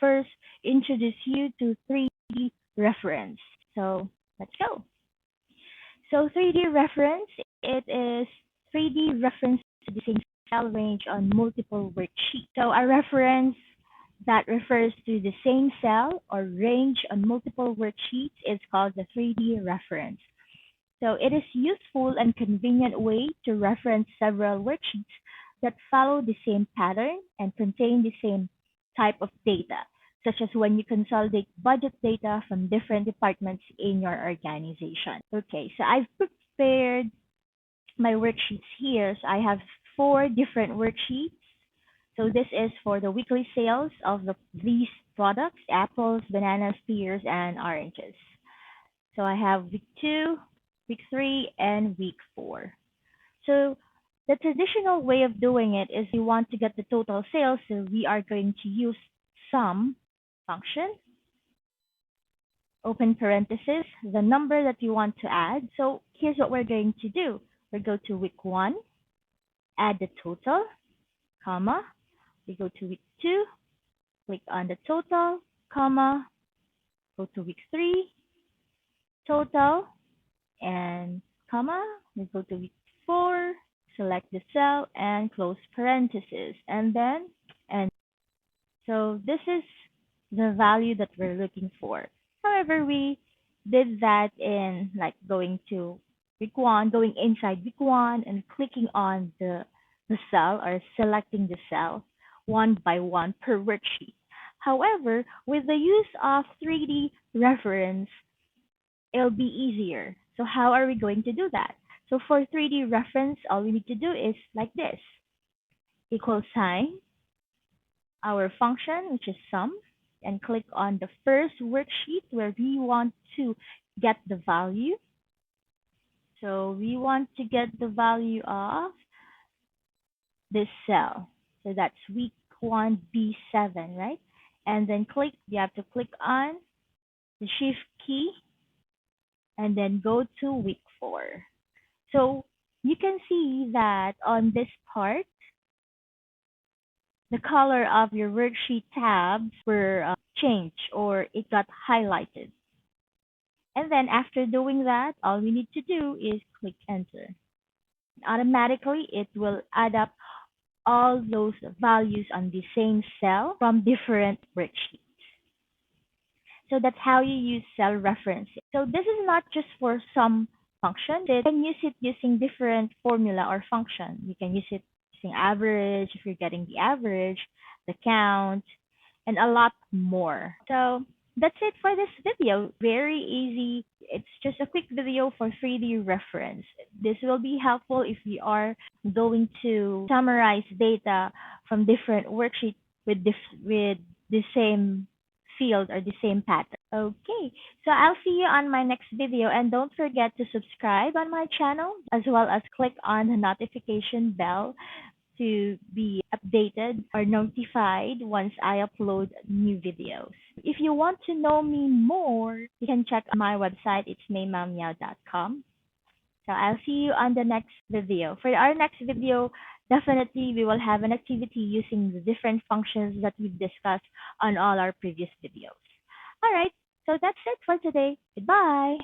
first introduce you to 3D reference. So let's go. So 3D reference, it is 3D reference to the same cell range on multiple worksheets. So a reference that refers to the same cell or range on multiple worksheets is called the 3D reference. So it is useful and convenient way to reference several worksheets that follow the same pattern and contain the same type of data, such as when you consolidate budget data from different departments in your organization. Okay, so I've prepared my worksheets here. So I have 4 different worksheets. So this is for the weekly sales of these products: apples, bananas, pears, and oranges. So I have week 2, week 3, and week 4. So the traditional way of doing it is we want to get the total sales, so we are going to use sum function, open parenthesis, the number that you want to add. So here's what we're going to do. We go to week 1, add the total, comma. We go to week 2, click on the total, comma. Go to week 3, total, and comma. We go to week 4, select the cell and close parenthesis, and then end. So this is the value that we're looking for. However, we did that in like going to week 1, going inside week 1 and clicking on the cell or selecting the cell one by one per worksheet. However, with the use of 3D reference, it'll be easier. So how are we going to do that? So for 3D reference, all we need to do is like this: equal sign, our function, which is sum, and click on the first worksheet where we want to get the value. So we want to get the value of this cell. So that's week 1, B7, right? And then you have to click on the shift key and then go to week 4. So you can see that on this part, the color of your worksheet tabs were changed, or it got highlighted. And then after doing that, all we need to do is click enter. Automatically, it will add up all those values on the same cell from different worksheets. So that's how you use cell referencing. So this is not just for some function. You can use it using different formula or function. You can use it using average if you're getting the average, the count, and a lot more. So that's it for this video. Very easy. It's just a quick video for 3D reference. This will be helpful if you are going to summarize data from different worksheets with the same field or the same pattern. Okay, so I'll see you on my next video, and don't forget to subscribe on my channel as well as click on the notification bell to be updated or notified once I upload new videos. If you want to know me more, you can check my website. It's maymamiao.com. So I'll see you on the next video. For our next video, definitely we will have an activity using the different functions that we've discussed on all our previous videos. All right, so that's it for today. Goodbye.